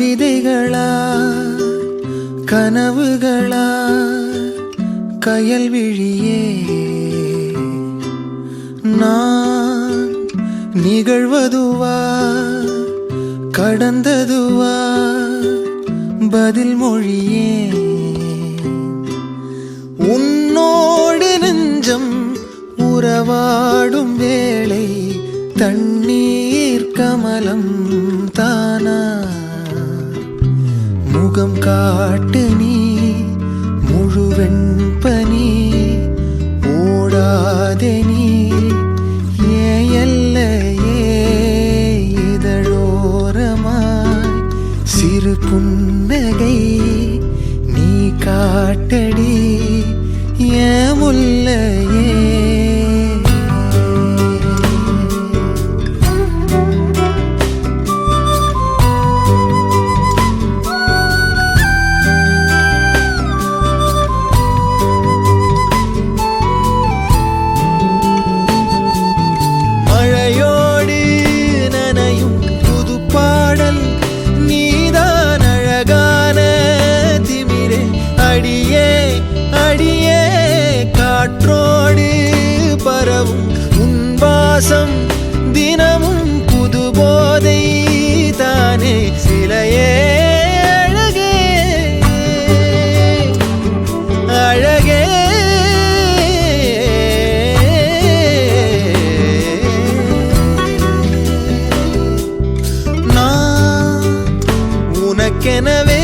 கவிதைகளா கனவுகளா கயல் விழியே நான் நிகழ்வதுவா கடந்ததுவா பதில் மொழியே உன்னோடு நெஞ்சம் உறவாடும் வேளை தண்ணீர் கமலம் தானா முகம் காட்டு நீ முழுவெண் பனி ஓடாதே நீ ஏல்லையே இதழோரமாய் சிறு புன்னகை நீ காட்டடி ஏன் முல்லையே உன்வாசம் தினமும் புது போதை தானே சிலையே அழகே அழகே நான் உனக்கெனவே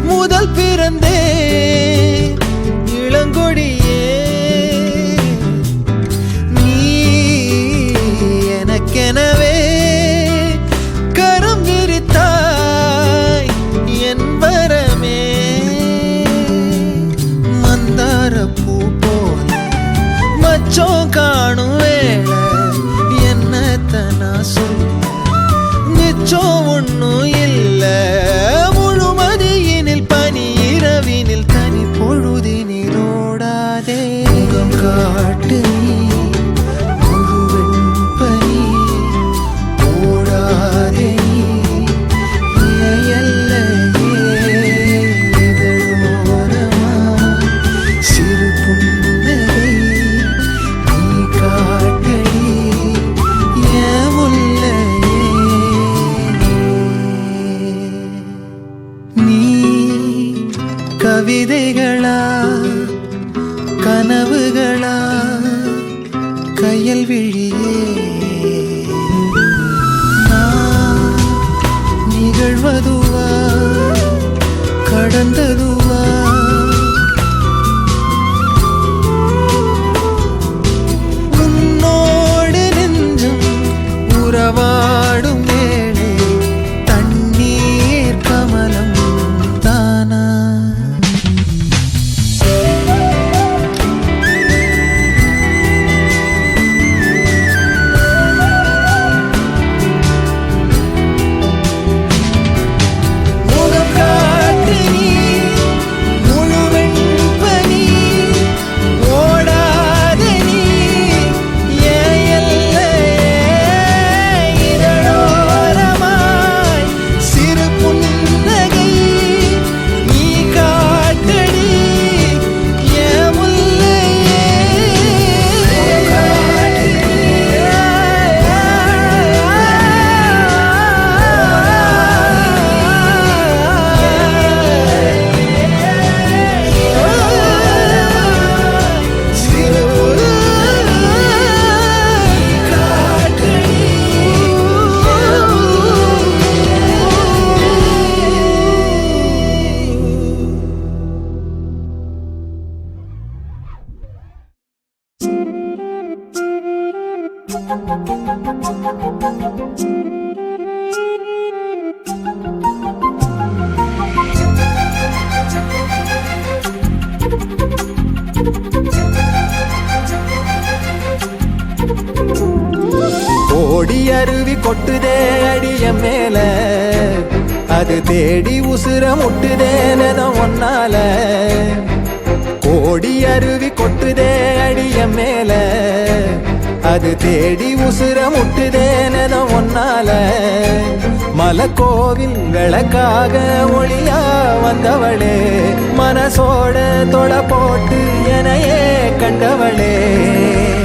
முதல் பிறந்தே இளங்கொடியே எனவே கரம் விரித்தாய் என் வரமே மந்தார பூ போல மச்சம் காணும் வேளை என்னத்தனா சொல்ல மிச்சம் ஒன்னும் இல்ல முழுமதியினில் பனி இரவினில் தனி பொழுதினில் ஓடாதே முகம் காட்டு கவிதைகளா கனவுகளா கயல் விழியே நான் நிகழ்வதுவா கடந்ததுவா உன்னோடு நெஞ்சம் உறவாடும் வேளை தண்ணீர் கமலம் தானா ஓடி அருவி கொட்டுதே அடிய மேல அது தேடி உசுர முட்டுதேனதம் ஒன்னால கோடி அருவி கொட்டுதே அடிய மேல அது தேடி உசுர முட்டுதேனதோ ஒன்னால மலக்கோவில்களுக்காக ஒளியா வந்தவளே மனசோட தொலை போட்டு எனையே கண்டவளே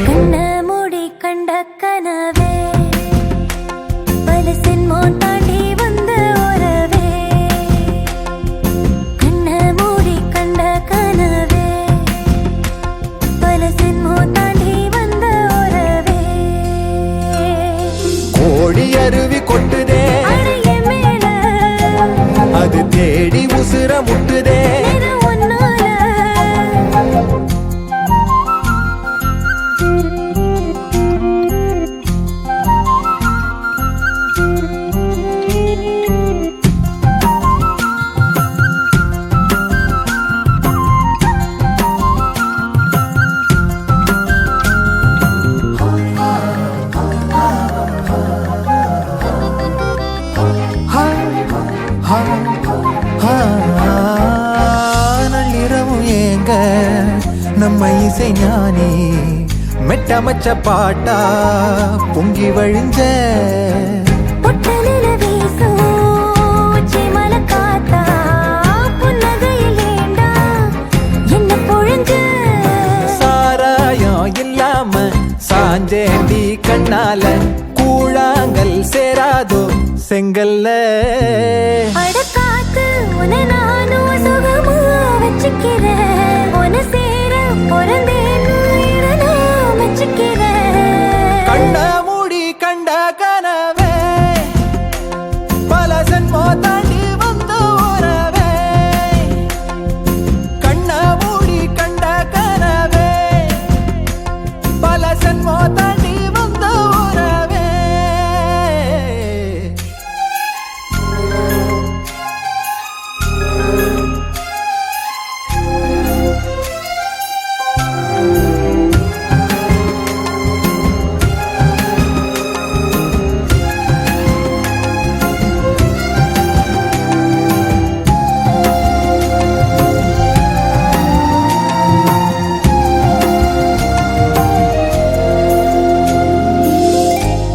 கண்ண மூடி கண்ட கனவே பல சின்மோன் தாண்டி வந்த உறவே கண்ண மூடி கண்ட கனவே பல சின்மோன் தாண்டி வந்த உறவே கோடி அருவி கொட்டுதே அடைய மேல அது தேடி உசுர முட்டுதே இது உன்னால நள்ளிரவும் ஏங்க நம்ம இசை ஞானி மெட்டமச்ச பாட்டா பொங்கி வழிஞ்ச பொட்டலில வீசும் உச்சி மலை காத்தா புன்னகையில் ஏண்டா என்ன பொழிஞ்ச சாராயம் இல்லாம சாஞ்சேண்டி கண்ணால கூழாங்கல் சேராதோ செங்கல்ல அடக்காத்து உன நானும் சுகமா வச்சுக்கிறேன் உன சேர பிறந்தேன்னு இதை நான் வச்சுக்கிறேன் கண்ண மூடி கண்ட கனவே பல சென்மோ தாண்டி வந்த உறவே கண்ண மூடி கண்ட கனவே பல சென்மோ தாண்டி வந்த உறவே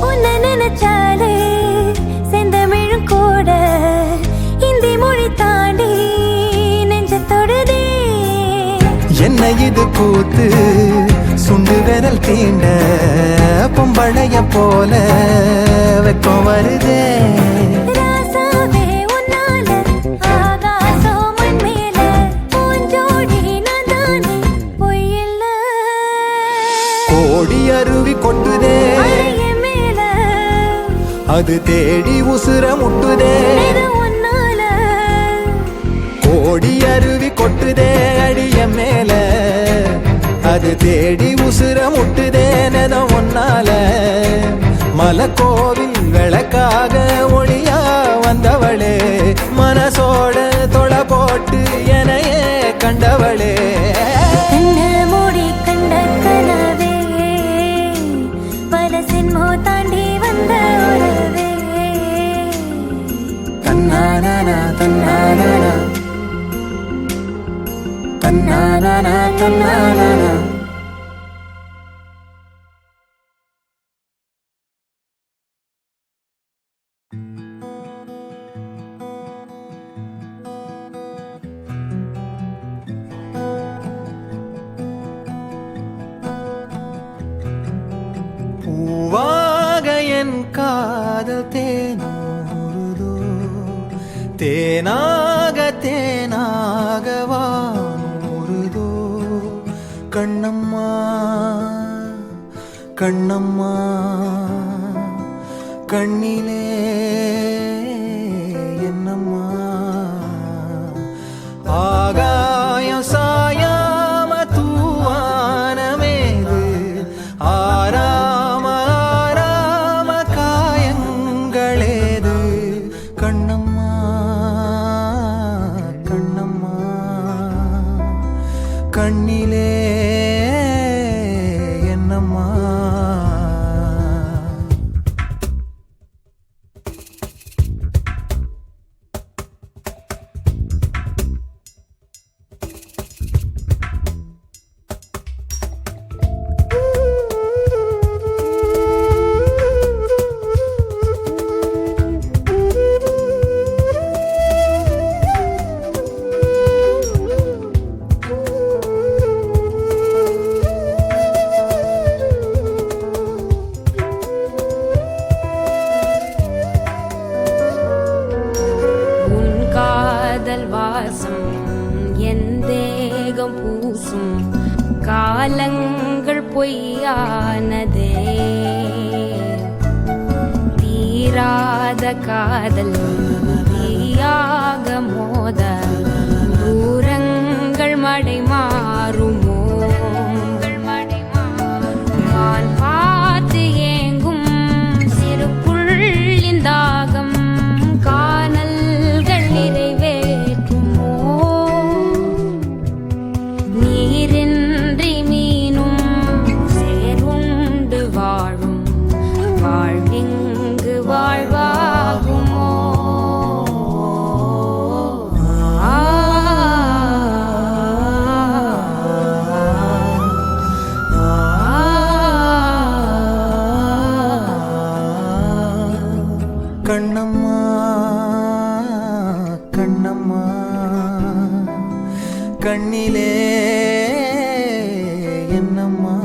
உன்னை நினைச்சாலே செந்தமிழும் கூட இந்தி மொழி தாண்டி நெஞ்ச தொடுதே என்ன இது கூத்து சுண்டு விரல் தீண்ட பொம்பளைய போல வெக்கம் வருதே ராசாவே உன்னால ஆகாசம் மண் மேல பூஞ்சோடி நான் தானே பொய்யில்ல கோடி அருவி கொட்டுதே அடைய மேல அது தேடி உசுர முட்டுதே இது உன்னால கோடி அருவி கொட்டுதே அடிய மேல அது தேடி உசுர முட்டுதேனதோ ஒன்னால மலக்கோவில்களுக்காக ஒளியா வந்தவளே மனசோட தொலை போட்டு எனையே கண்டவளே கண்ண மூடி கண்ட கனவே பல சின்மோ தாண்டி வந்த உறவே தன்னானா தன்னானா தன்னானா தன்னானா பூவாக என் காதல் தேனூறுதோ தேனாக தேனாக வானூறுதோ கண்ணம்மா கண்ணம்மா கண்ணிலே என்னம்மா ஆகாயம் சாயாம தூவானமேது ஆராம ஆராம காயங்களேது கண்ணம்மா கண்ணம்மா கண்ணிலே என்னம்மா காதல் வாசம் என் தேகம் பூசும் காலங்கள் பொய்யானதே தீராத காதல் தீயாக மோத தூரங்கள் மடை மாறுமோ வான் பார்த்து ஏங்கும் சிறு புள்ளின் தாகம் காணல்கள் நிறைவேற்றுமோ நீரின்றி மீனும் சேருண்டு வாழும் வாழ்விங்கு வாழ்வாகுமோ கண்ணம்மா கண்ணம்மா கண்ணிலே என்னம்மா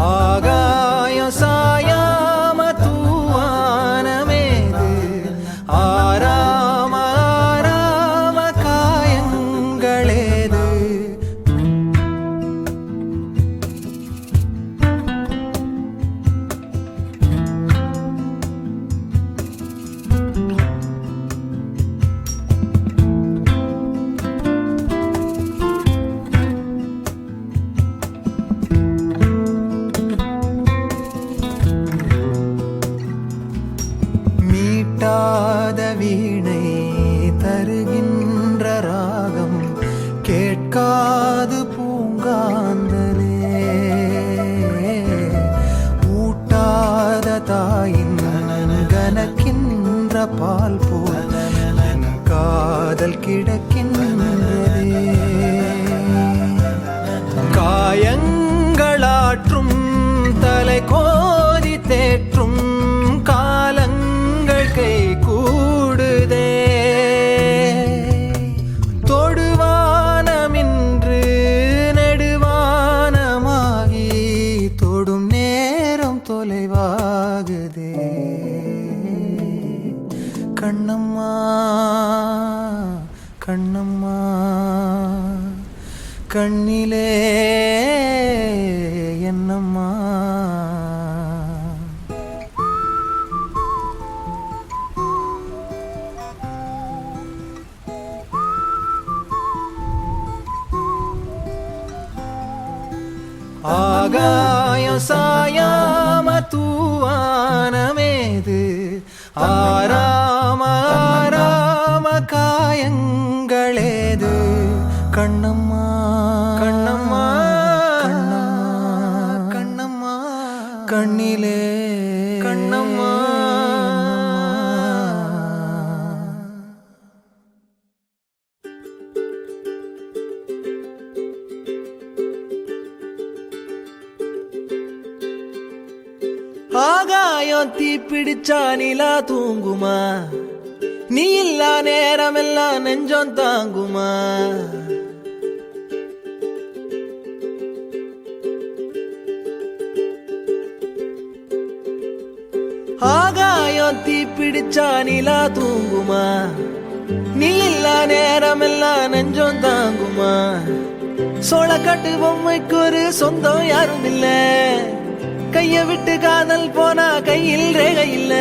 ஆகாயம் சாயாம தூவானமேது ஆராம ஆராம காயங்களேது மீட்டாத வீணை தருகின்ற ராகம் கேட்காது பூங்காந்தலே ஊட்டாத தாயின் கனக்கின்ற பால் போல் என் காதல் கிடக்கின்றதே காயங்களாற்றும் தலை கோதி தேற்றும் காலங்கள் கை கூடுதே தொடுவானமின்று நெடுவானமாகி தொடும் நேரம் தொலைவாகுதே கண்ணம்மா கண்ணம்மா கண்ணிலே என்னம்மா ஆகாயம் சாயாம தூவானமேது ஆராம ஆராம காயங்களேது கண்ணம்மா கண்ணம்மா கண்ணம்மா கண்ணம்மா கண்ணிலே கண்ணம்மா ஆகாயம் தீ பிடிச்சா நிலா தூங்குமா நீ இல்லா நேரமெல்லாம் நெஞ்சம் தாங்குமா ஆகாயம் தீ பிடிச்சா நிலா தூங்குமா நீ இல்லா நேரமெல்லாம் நெஞ்சம் தாங்குமா சோளக்காட்டு பொம்மைக்கு ஒரு சொந்தம் யாரும் இல்ல கைய விட்டு காதல் போனா கையில் ரேகை இல்ல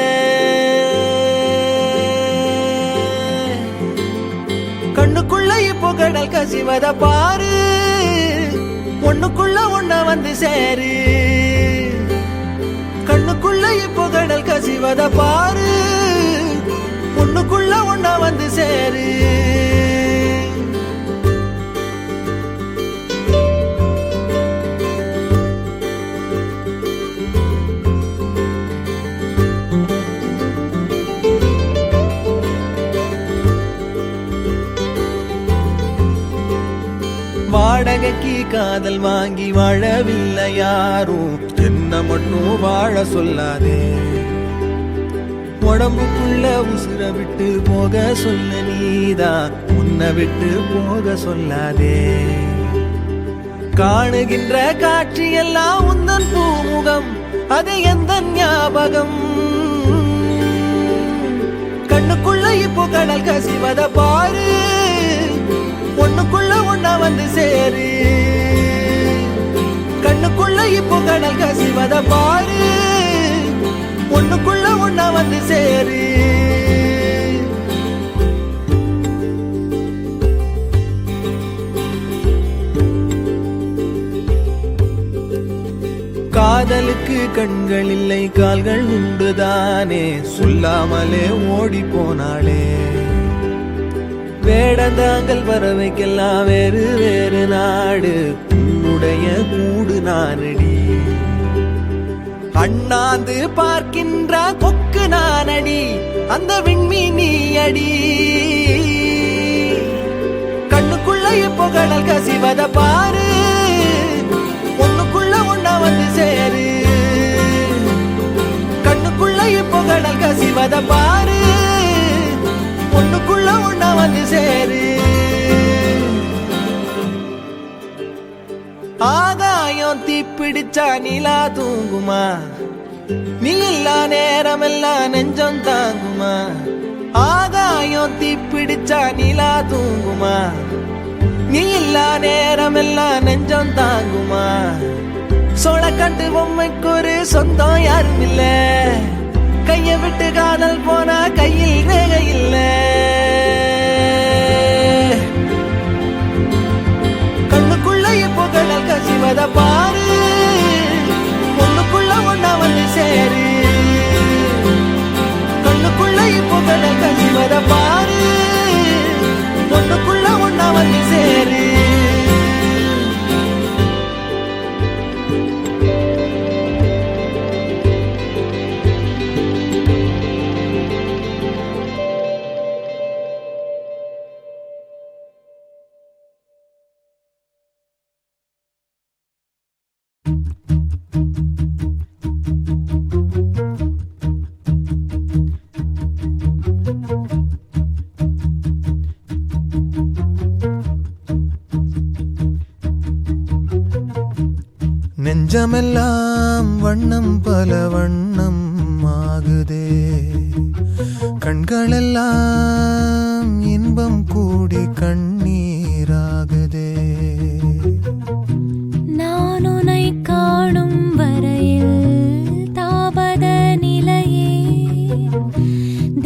கண்ணுக்குள்ள இப்போ கடல் கசிவத பாரு ஒண்ணுக்குள்ள ஒண்ண வந்து சேரு கண்ணுக்குள்ள இப்போ கடல் கசிவத பாரு ஒண்ணுக்குள்ள ஒண்ண வந்து சேரு வாடகைக்கு காதல் வாங்கி வாழவில்லை யாரும் என்ன மட்டும் வாழ சொல்லாதே உடம்புக்குள்ள உசுர விட்டு போக சொல்ல நீதான் உன்னை விட்டு போக சொல்லாதே காணுகின்ற காட்சி எல்லாம் உந்தன் பூமுகம் அது எந்த ஞாபகம் கண்ணுக்குள்ள இப்போ கடல் கசி கசிவத பாரு ஒண்ணுக்குள்ள ஒண்ணா வந்து சேரு கண்ணுக்குள்ள இப்போ கடல் கசிவத பாரு ஒண்ணுக்குள்ள ஒண்ணா வந்து சேரு காதலுக்கு கண்கள் இல்லை கால்கள் உண்டுதானே சொல்லாமலே ஓடி போனாளே வேடந்தாங்கள் பறவைக்கெல்லாம் வேறு வேறு நாடு உன்னுடைய கூடு நானடி அண்ணாந்து பார்க்கின்ற கொக்கு நானடி அந்த விண்மீனி அடி கண்ணுக்குள்ள இப்போ கடல் கசிவத பாரு ஒண்ணுக்குள்ள ஒண்ணா வந்து சேரு கண்ணுக்குள்ள இப்போ கடல் கசிவத பாரு ஒண்ணுக்குள்ள ஒண்ணா வந்து சேரு ஆகாயம் தீப்பிடிச்சா நிலா தூங்குமா நீ இல்லா நேரம் எல்லாம் நெஞ்சம் தாங்குமா ஆகாயம் தீப்பிடிச்சா நிலா தூங்குமா நீ இல்லா நேரம் எல்லாம் நெஞ்சம் தாங்குமா சோழக்கட்டு பொம்மைக்கு ஒரு சொந்தம் யாரும் இல்ல கைய விட்டு காதல் போனா கையில் ரேகை இல்ல கண்ணுக்குள்ள இப்போ கடல் கசிவத பாரு ஒண்ணுக்குள்ள ஒண்ணா வந்து சேரு கண்ணுக்குள்ள இப்போ கடல் கசிவத பாரு ஒண்ணுக்குள்ள ஒண்ணா வந்து சேரு நெஞ்சமெல்லாம் வண்ணம் பல வண்ணம் ஆகுதே கண்களெல்லாம் இன்பம் கூடி கண்ணீராகுதே நான் உன்னை காணும் வரையில் தாபத நிலையே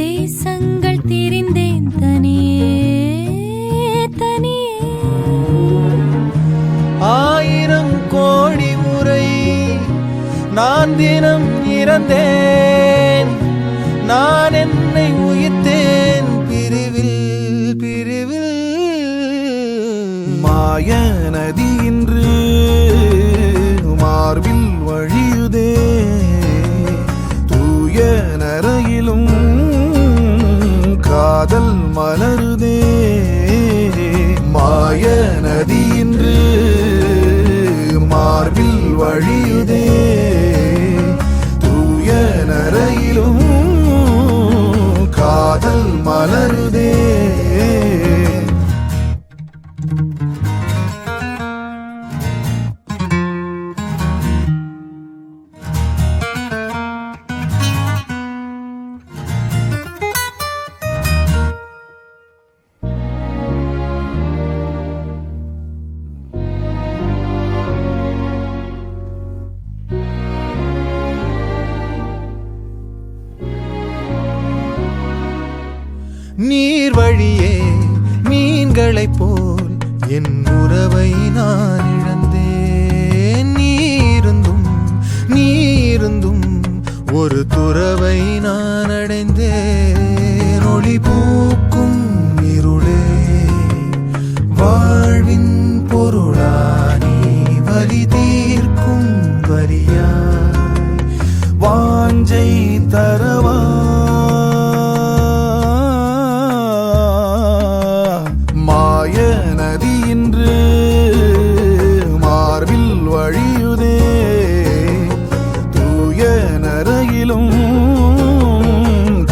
தேசங்கள் திரிந்தேன் தனியே தனியே ஆயிரம் கோடி முறை நான் தினம் இறந்தேன் நான் என்னை உயிர்த்தேன் பிரிவில் பிரிவில் மாய நதி இன்று மார்பில் வழியுதே தூய நரையிலும் காதல் மலருதே மாய நதி இன்று மார்பில் வழியுதே தூய நரையிலும் காதல் மலருதே நீர் வழியே மீன்களைப் போல் என் உறவை நான் இழந்தேன் நீருந்தும் ஒரு துறவை நான் அடைந்தேன் ஒளி பூக்கும் இருளே வாழ்வின் பொருளானி வலி தீர்க்கும் வரியாய் வாஞ்சை தரவா மாய நதி இன்று மார்பில் வழியுதே தூய நரையிலும்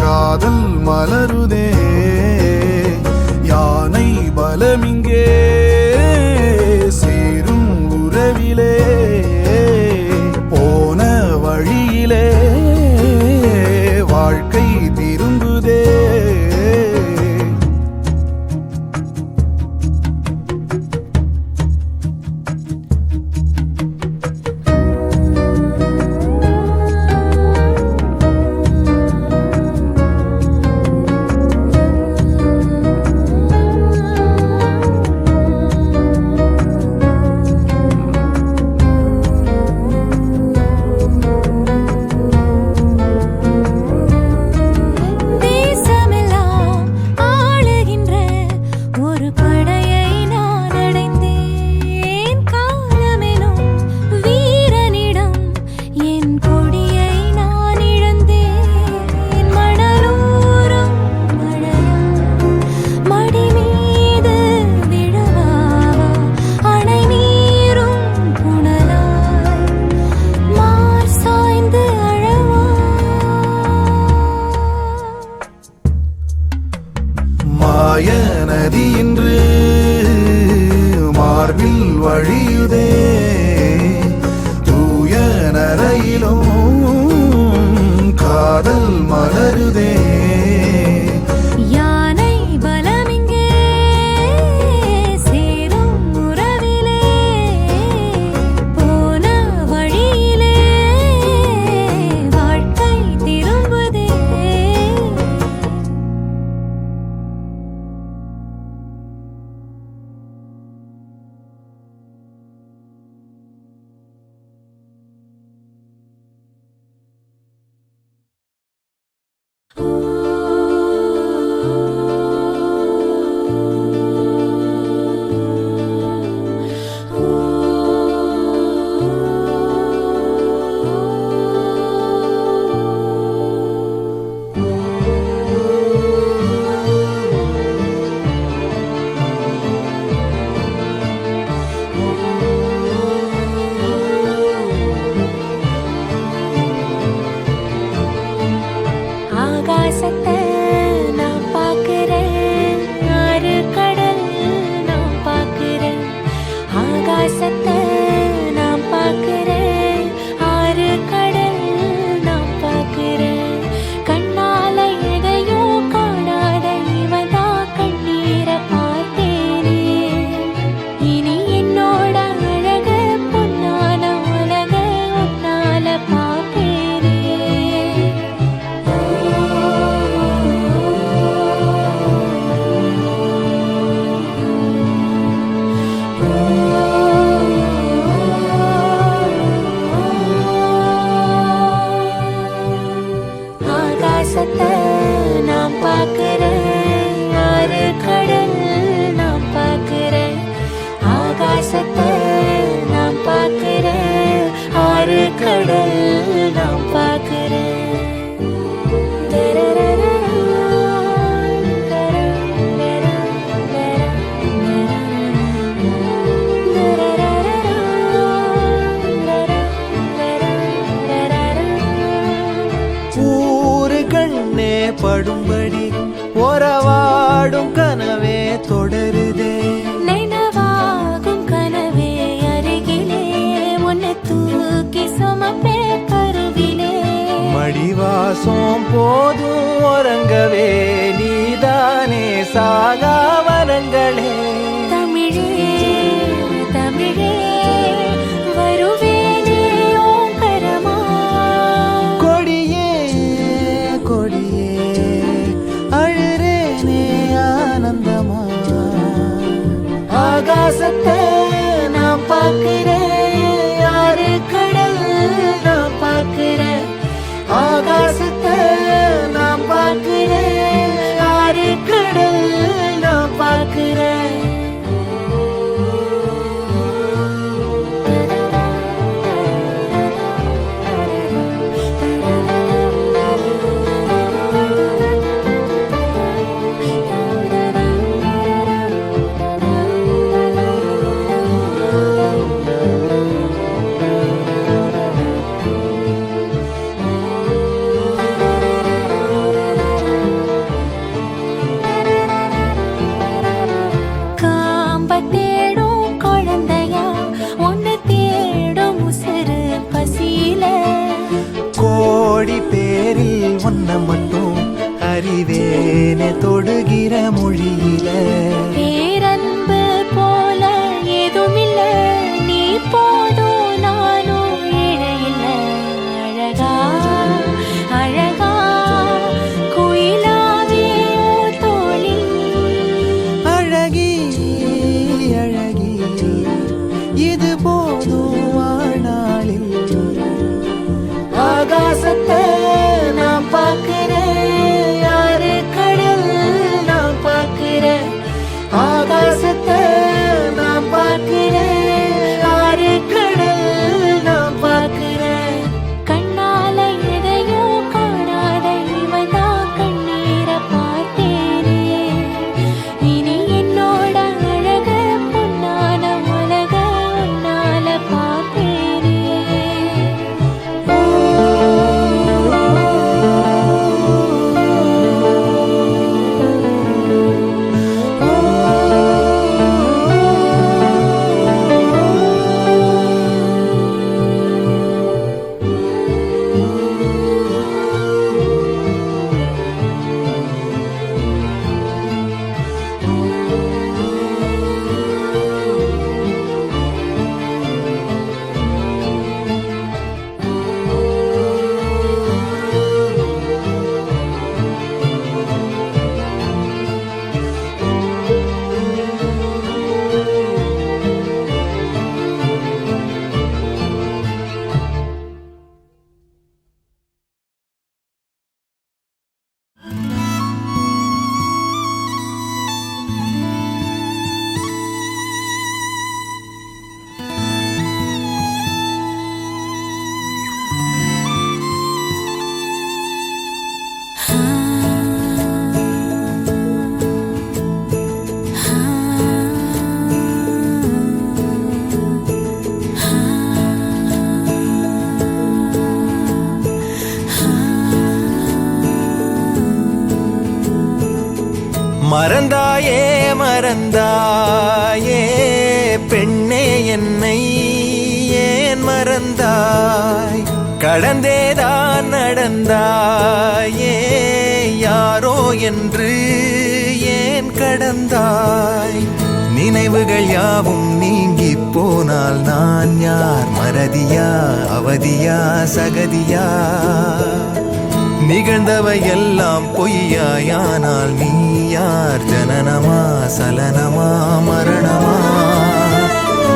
காதல் மலருதே மாய நதி இன்று மார்பில் வழியுதே தூய நரையிலும் காதல் மலருதே யானை பலமிங்கே சேரும் உறவிலே போன வழியிலே வாழ்க்கை திரும்புதே ஆகாசத்தை நான் பார்க்கிறேன் ஆறு கடல் நான் பார்க்கிறேன் ஆகாசத்தை நான் பார்க்கிறேன் ஆறு கடல் நான் பார்க்கிறேன் கண்ணால எதையோ காணாத இவதா கண்ணீரை பார்த்தேனே இனி என்னோட அழக பொன்னான உலக உன்னால பார்ப்பேனே ஆகாசத்தை நான் பார்க்கிறேன் ஆறு கடல் நான் பார்க்கிறேன் ஆகாசத்தை நான் பார்க்கிறேன் ஆறு கடல் நான் பார்க்கிறேன் ஊரு கண்ணே படும்படி ஒரவாடும் கனவே தொடருதே நினைவாகும் கனவே அருகிலே உன்னை தூக்கி சுமப்பே கருவிலே மடிவாசம் போதும் உறங்கவே நீதானே சாகா வரங்களே தமிழே தமிழே வருவேனே ஓங்கரமா கொடியே கொடியே அழுறேனே ஆனந்தமா ஆகாசத்தை நான் பார்க்கிறேன் யாரு கடல் நான் பார்க்கிறேன் ஆகாசத்தை நான் பார்க்கிறேன் யாரு கடல் நான் பார்க்கிறேன் காம்ப தேடும் குழந்தையா உன்னை தேடும் உசுறு பசியில கோடி பேரில் ஒன்ன மட்டும் அறிவேனே தொடுகிற மொழியில பேரன்பு போல ஏதுமில்ல நீ போதும் நானும் இழையில்ல அழகா அழகா குயிலாவே உன் தோளில் அழகி அழகி இது போதும் வாழ்நாளில் ஆகாசத்தை நான் பார்க்கிறேன் யாரு கடல் நான் பார்க்கிறேன் மறந்தாயே மறந்தாயே பெண்ணே என்னை ஏன் மறந்தாய் கடந்தேதான் நடந்தாயே யாரோ என்று ஏன் கடந்தாய் நினைவுகள் யாவும் நீங்கி போனால் நான் யார் மறதியா அவதியா சகதியா நிகழ்ந்தவை எல்லாம் பொய்யாயானால் நீ யார் ஜனனமா சலனமா மரணமா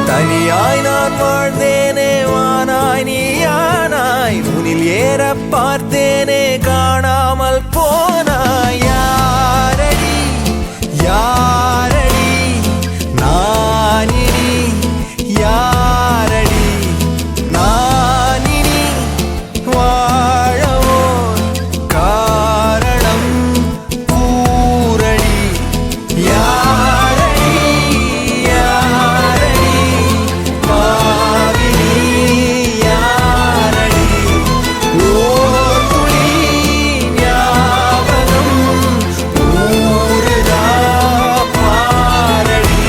தனியாய் நான் வாழ்ந்தேனே வானாய் நீயானாய் உனில் ஏற பார்த்தேனே காணாமல் போனாய் யாரடி யாரடி நானினி யாரடி நானினி வாழவோ காரணம் கூரடி யாரடி யாரடி பாவினி யாரடி ஓர் துளி ஞாபகம் ஊறுதா பாரடி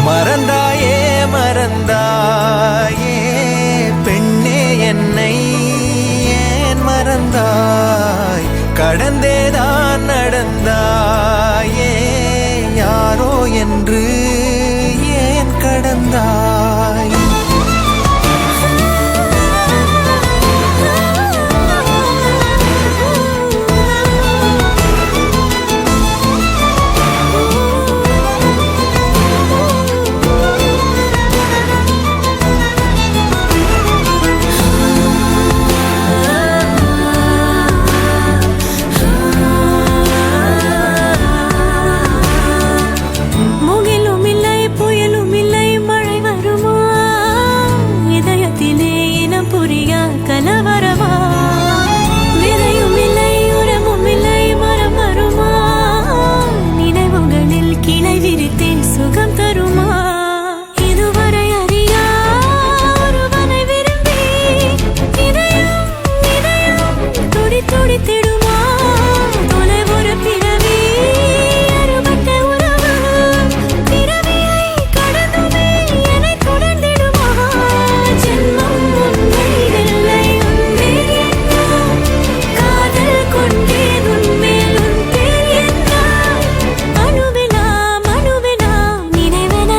மறந்தாயே மறந்தாயே பெண்ணே என்னை ஏன் மறந்தாய் கடந்தேதான் நடந்தாயே யாரோ என்று ஏன் கடந்தாய் முகிலும் இல்லை புயலும் இல்லை மழை வருமா இதயத்திலே இனம் புரியா கலவரமா விதையும் இல்லை உரமும் இல்லை மரம் வருமா நினைவுகளில் கிளை விரித்தே சுகம் தருமா இதுவரை அறியா ஒருவனை விரும்பி இதயம் இதயம் துடி துடித்திடுமா தொலைவொரு பிறவி அறுபட்ட உறவு பிறவியை கடந்துமே என்னை தொடர்ந்திடுமா ஜென்மம் உண்மை இல்லை உன்மேல் எண்ணம் காதல் கொண்டேன் உன்மேல் உன் பேர் எண்ணம் அணுவெல்லாம் அணுவெல்லாம் நினைவென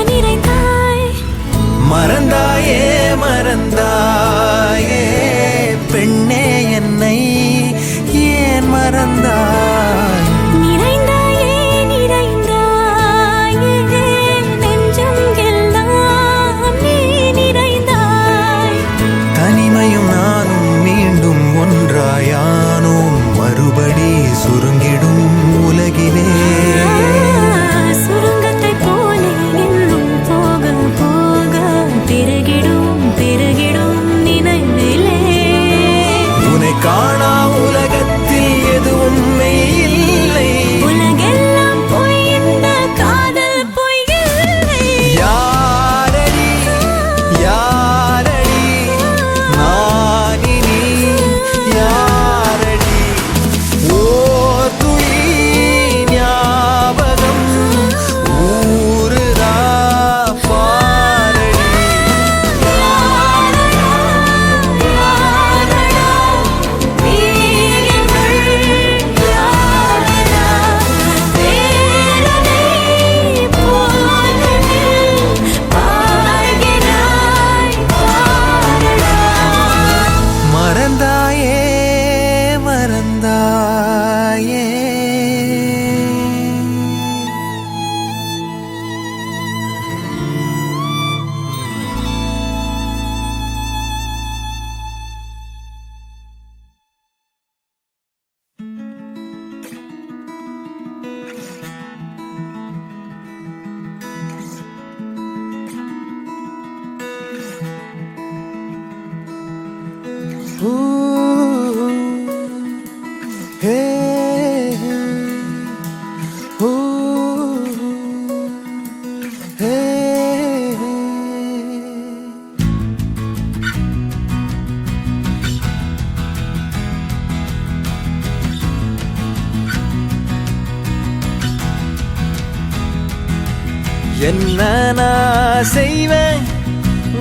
என்ன நான் செய்வேன்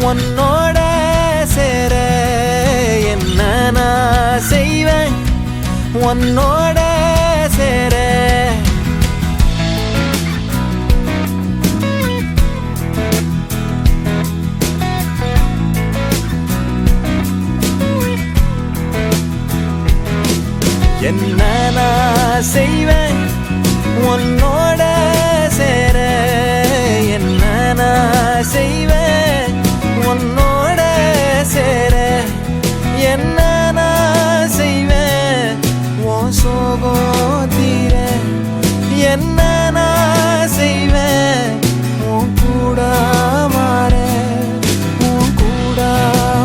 உன்னோட சேர, என்ன நான் செய்வேன் உன்னோட சேர. என்ன நான் செய்வேன் உன்னோட சேர, என்ன நான் செய்வேன் உன்னோட சேர. என்ன நான் செய்வேன் உன் சோகம் தீர, என்ன நான் செய்வேன் உன் கூட மாற, உன் கூட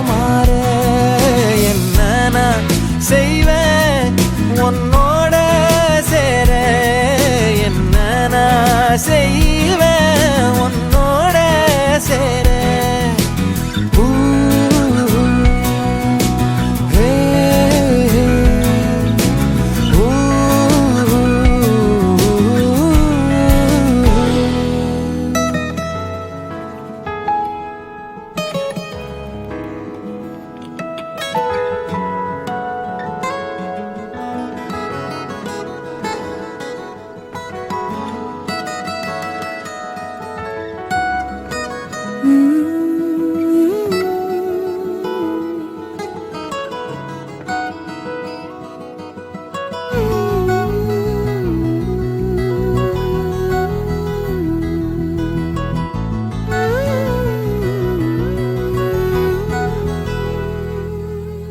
மாற. என்ன நான் செய்வேன் உன்னோட சேர, என்ன நான் செய்வேன் உன்னோட சேர.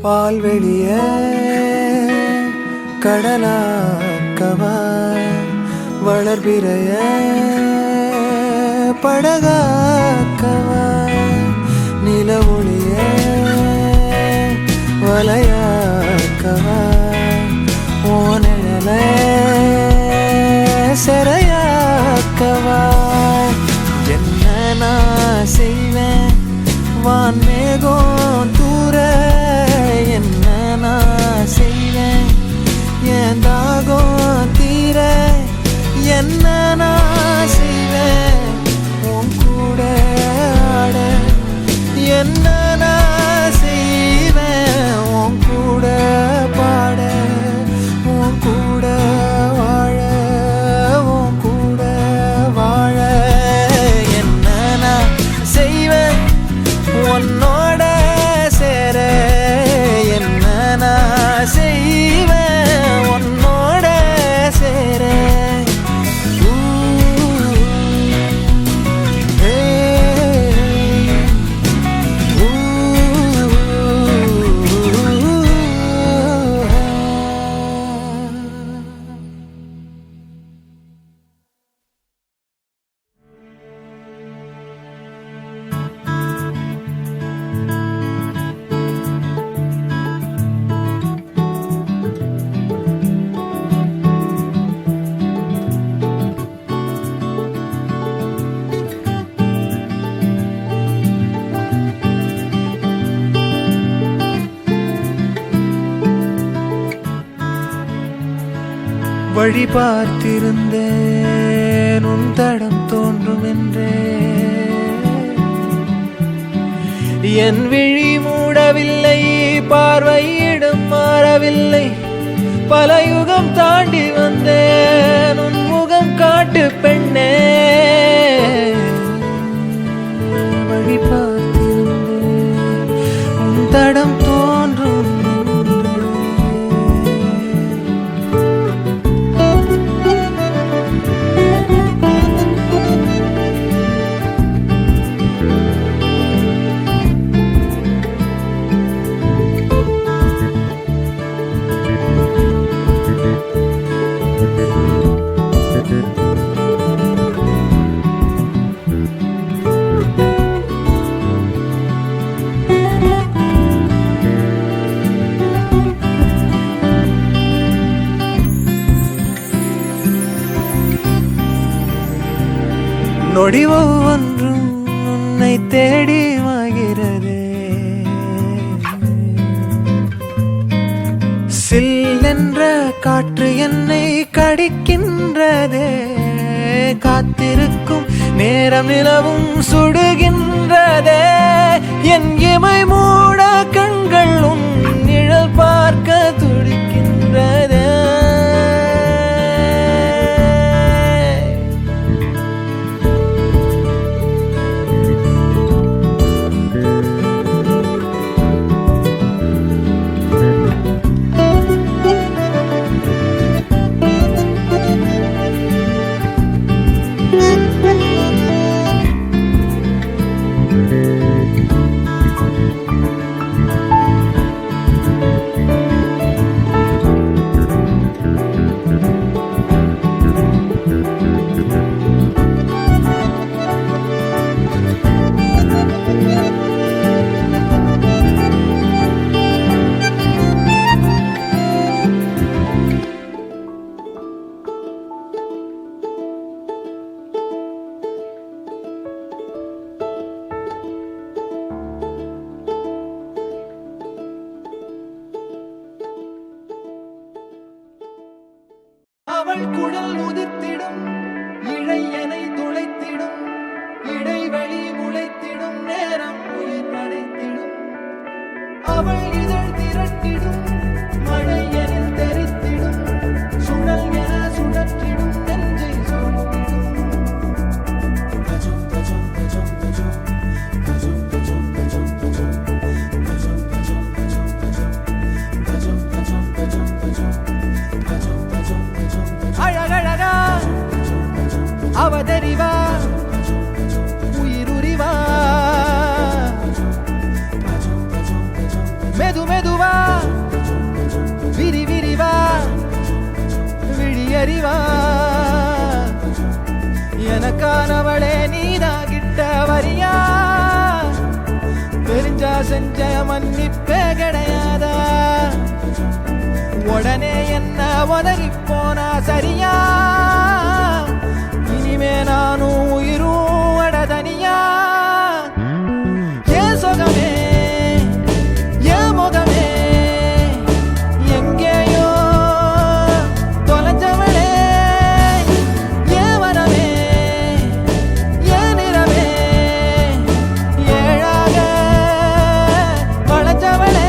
பால்வெளிய கடலாக்கவா, வளர்பிறைய படகாக்கவா, நில ஒளிய வலையாக்கவா, ஓனல செறையாக்கவா. என்ன நான் செய்வேன் வான்மேகம் தூர, என்ன நான் செய்வேன் என் தாகம் தீர. என்ன நான் செய்வேன் உன் கூட ஆட, என்ன நான் செய்வேன் உன் கூட பாட, உன் கூட வாழ, உன் கூட வாழ. என்ன நான் செய்வேன் உன்னோட சேர, என்ன நான் செய்வேன் உன்னோட சேர. வழி பார்த்திருந்தேன் உன் தடம் தோன்றும் என்றே, என் விழி மூடவில்லை, பார்வையிடம் மாறவில்லை. பல யுகம் தாண்டி வந்தேன் உன் முகம் காட்டு பெண்ணே. வழி பார்த்திருந்தேன் உன் தடம் தோன்றும். நொடி ஒவ்வொன்றும் உன்னை தேடி மாகிறதே, சில்லென்ற காற்று என்னை கடிக்கின்றதே. காத்திருக்கும் நேரம் நிலவும் சுடுகின்றதே என் இமை மூட கண்கள் உன் நிழல் பார்க்க துடிக்கின்றதே அவள் குழல் உதிர்த்திடும் இழையனை துளைத்திடும் இடைவெளி முளைத்திடும் நேரம் உயிர் அடைத்திடும் அவள் இதழ் திரட்டிடும் மழையனில் தெரித்திடும் சுழல் என சுழற்றிடும் நெஞ்சை சோழ்த்திடும் அழகழகா அவதறிவா உயிருரிவா மெது மெதுவா விரி விரிவா விழியறிவா எனக்கானவளே நீதாகிட்ட வரியா தெரிஞ்சா செஞ்ச மன்னிப்பே கிடையாதா உடனே என்ன உதறி போனா சரியா இனிமே நானும் உயிரும் அடதனியா ஏன் சொகமே ஏன் முகமே எங்கேயோ தொலைஞ்சவளே ஏன் வரவே ஏன் நிறவே ஏழாக வளைஞ்சவளே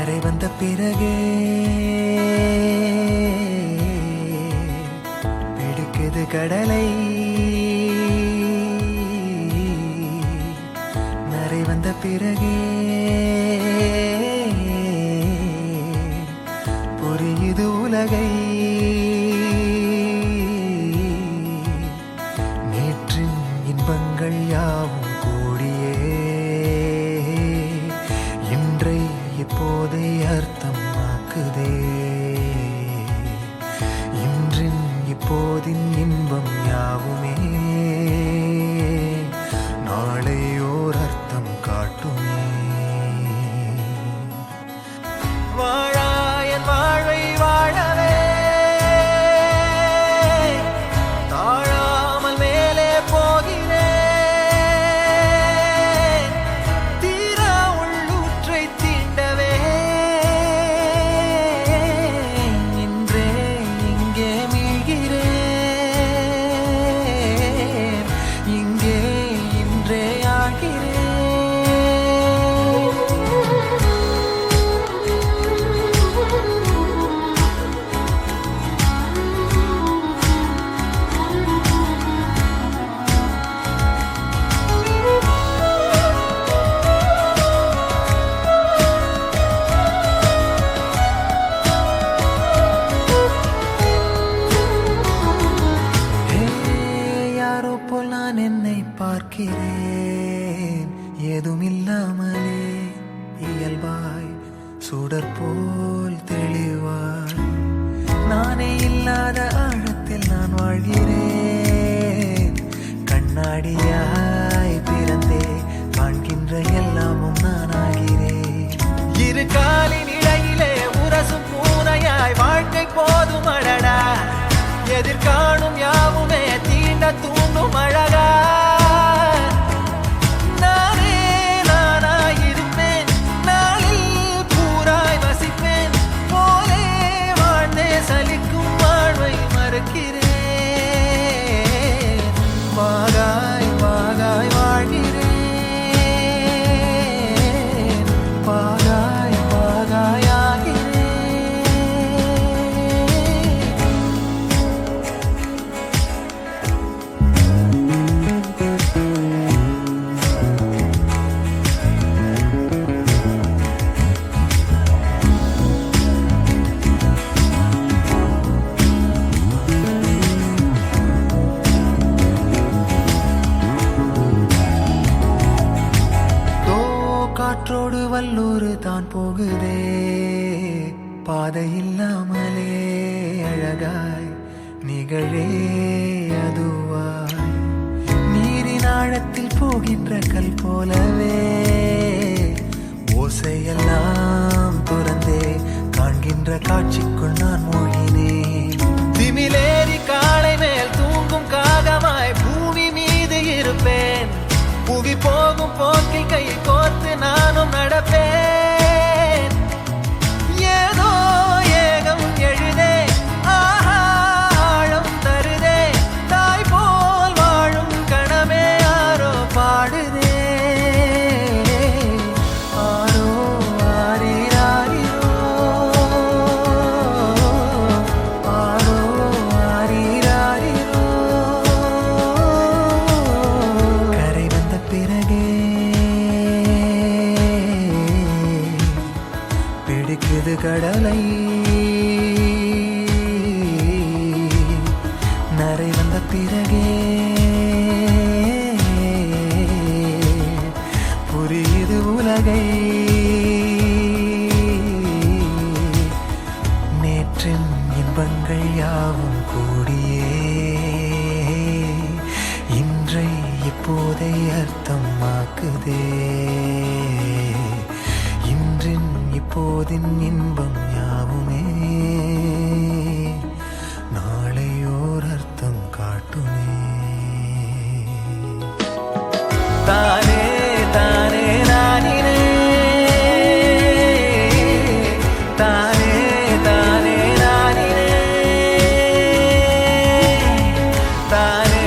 கரை வந்த பிறகே பிடிக்குது கடலை நரை வந்த பிறகே புரியுது உலகை நேற்றின் இன்பங்கள் யாவும் கூடியே இன்றை இப்போதை அர்த்தமாக்குதே இன்றின் இப்போதின் இன்பம் யாவுமே நாளை ஓர் அர்த்தம் காட்டுமே வாழாயன் வாழ்வை வாழவே தாழாமல் மேலே போகிறேன் தீரா உள்ளூற்றை தீண்டவே இன்றே இங்கே மீழ்கிறேன் இங்கே இன்றே ஆகிறேன் யாரோ போல் நான் என்னை பார்க்கிறேன் ஏதுமில்லாமலே இயல்பாய் சுடர் போல் தெளிவாய் நானே இல்லாத ஆழத்தில் நான் வாழ்கிறேன் கண்ணாடியாய் பிறந்தே காண்கின்ற எல்லாமும் நான் ஆகிறேன் இரு காலின் இடையிலே உரசும் பூனையாய் வாழ்க்கை போதும் அடடா எதிர்காணும் யாவுமே தீண்ட தூண்டும் அழகா நானே நானாயிருப்பேன் நாளில் பூராய் வசிப்பேன் போலே வாழ்ந்தே சலிக்கும் வாழ்வை மறுக்கிறேன் வாகாய் வாகாய் வாழ்கிறேன் வாகாய் வாகாய் ஆகிறேன் காற்றோடு வல்லூர் தான் போகுதே பாதை இல்லாமலே அழகாய் நிகழே அதுவாய் நீரின் ஆழத்தில் போகின்ற கல் போலவே ஓசையெல்லாம் துறந்தே காண்கின்ற காட்சிக்குள் நான் மூழ்கினேன் திமிலேறி காலை மேல் தூங்கும் காகமாய் பூமி மீது இருப்பேன் புவி போகும் போக்கில் கை கோர்த்து நானும் நடப்பேன் ஏதோ ஏகம் எழுதே ஆழம் தருதே தாய் போல் வாழும் கணமே யாரோ பாடுதே ஆரோ ஆரீராரிரோ ஆரோ ஆரீராரிரோ கரை வந்த பிறகே பிடிக்குது கடலை நரை வந்த பிறகே புரியுது உலகை நேற்றின் இன்பங்கள் யாவும் கூடியே இன்றை இப்போதை அர்த்தமாக்குதே இன்றின் இப்போதின் இன்பம் யாவுமே நாளையோர் அர்த்தம் காட்டுமே தானே தானே நானினே தானே தானே நானினே தானே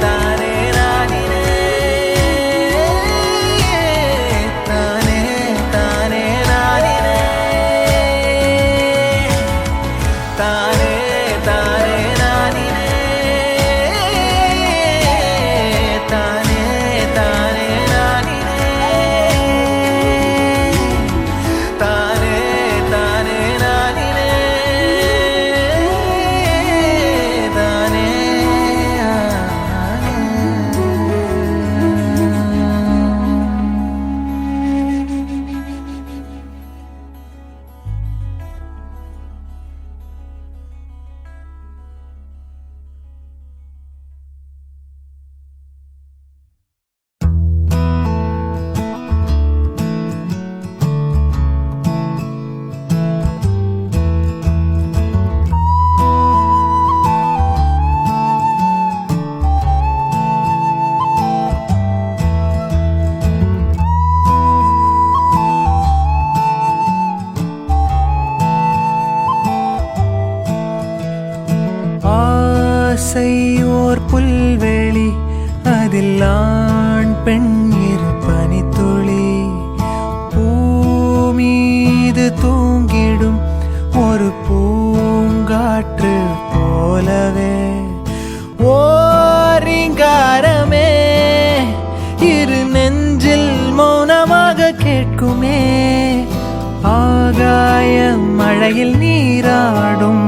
தானே நானினே தானே தானே நானினே அதில் ஆண் பெண் இரு பனித்துளி பூமீது தூங்கிடும் ஒரு பூங்காற்று போலவே ஓரிங்காரமே இரு நெஞ்சில் மௌனமாக கேட்குமே ஆகாய மழையில் நீராடும்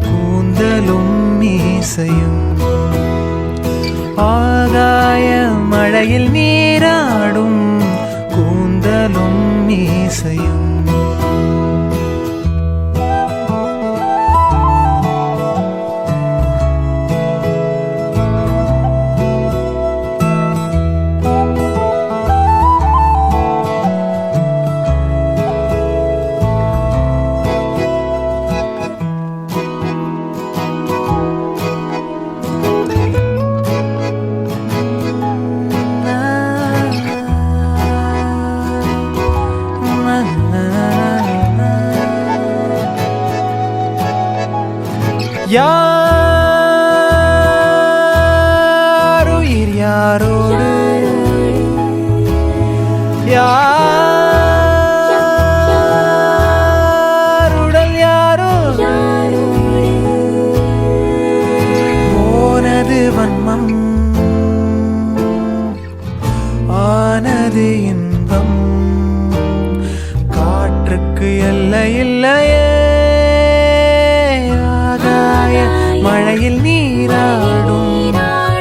கூந்தலும் மீசையும் ஆகாய மழையில் நீராடும் கூந்தலும் மீசையும் யாருயிர் யாரோடு யாருடல் யாரோ போனது வன்மம் ஆனது இன்பம் காற்றுக்கு எல்லை இல்லையே மழையில் நீராடும்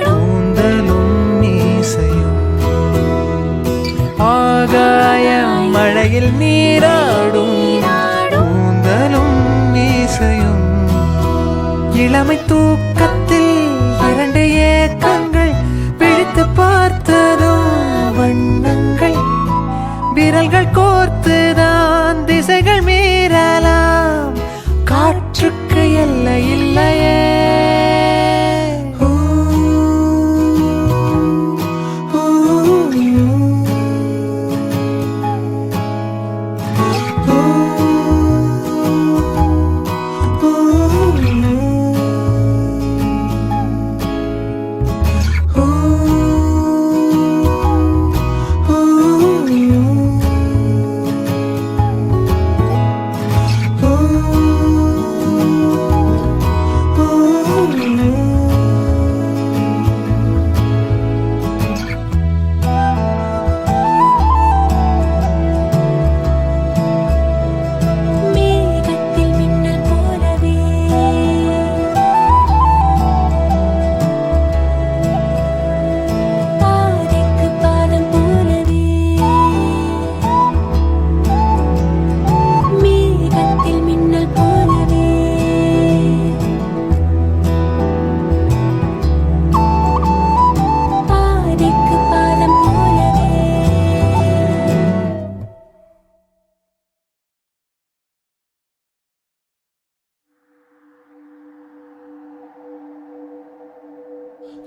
கூந்தலும் மீசையும் ஆகாய மழையில் நீராடும் கூந்தலும் மீசையும் இளமை தூக்கத்தில் இரண்டு ஏக்கங்கள் பிடித்து பார்த்ததும் வண்ணங்கள் விரல்கள் கோர்த்துதான் திசைகள் மீறலாம் காற்றுக்கு எல்லை இல்லையே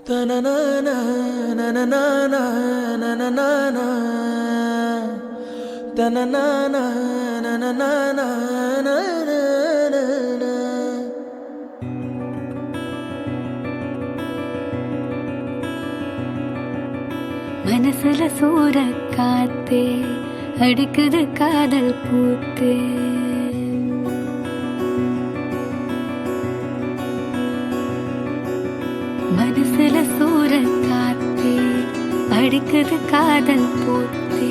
தனனானா நனனானா நனனானா தனனானா நனனானா நனனானா மனசுல சூற காத்தே அடிக்குது காதல் பூத்தே மனசுல சூற காத்தே அடிக்குது காதல் பூத்தே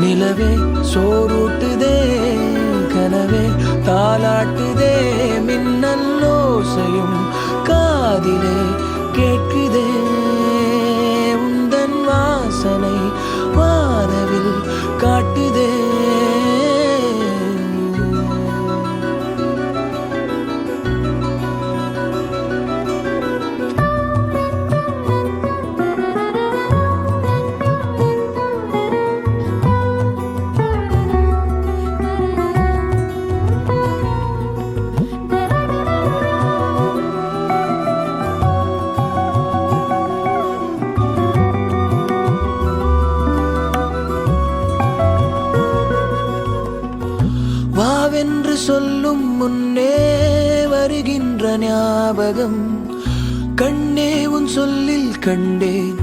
நிலவே சோறுட்டுதே கனவே தாலாட்டுதே மின்னல் ஓசையும் காதிலே கேட்குதே உந்தன் வாசனை வானவில் காட்டுதே வாவென்று சொல்லும் முன்னே வருகின்ற ஞாபகம். கண்ணே உன் சொல்லில் கண்டேன்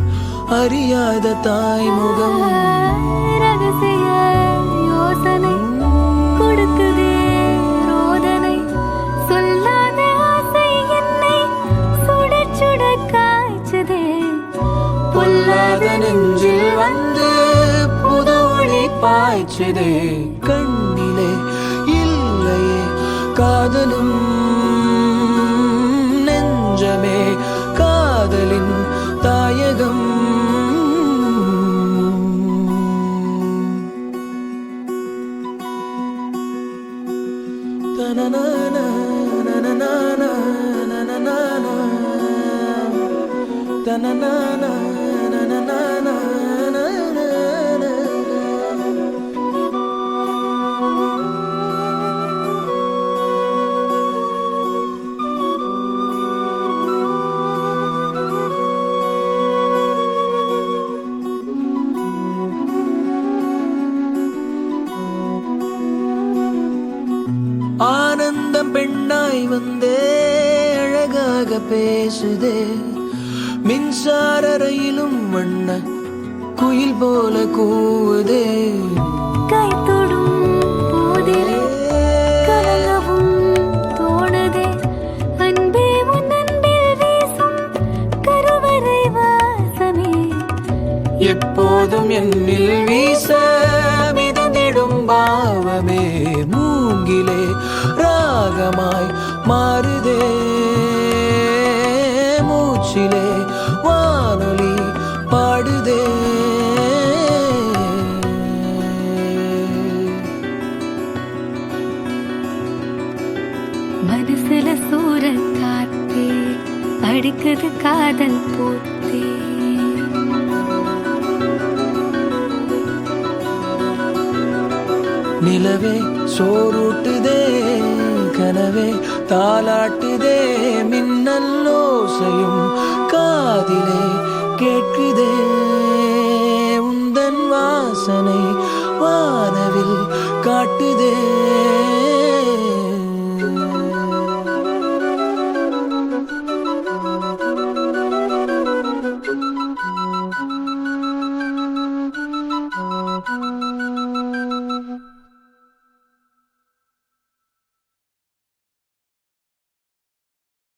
அறியாத தாய்முகம். ரகசிய யோசனை கொடுக்குதே ரோதனை, சொல்லாத ஆசை என்னை சுட சுட காய்ச்சதே. பொல்லாத நெஞ்சில் வந்து புது ஒளி பாய்ச்சதே. கண்ணிலே இல்லையே காதலும், நெஞ்சமே காதலின் தாயகம். தனனானா, நனனானா, நனனானா, தனனானா, நனனானா, நனனானா. ஆனந்தம் பெண்ணாய் வந்தே அழகாக பேசுதே. மின்சார ரயிலும் வண்ண குயில் போல கூவுதே. கை தொடும் போதிலே கலங்கவும் தோணுதே. அன்பே உன் அன்பில் வீசும் கருவறை வாசமே. எப்போதும் என்னில் வீச மிதந்திடும் பாவமே. மூங்கிலே ராகமாய் மாறுதே, மூச்சிலே வானொலி பாடுதே. மனசுல சூற காத்தே அடிக்குது காதல் போத்தே. நிலவே சோறுட்டுதே, கனவே தாலாட்டுதே. மின்னல் ஓசையும் காதிலே கேட்குதே.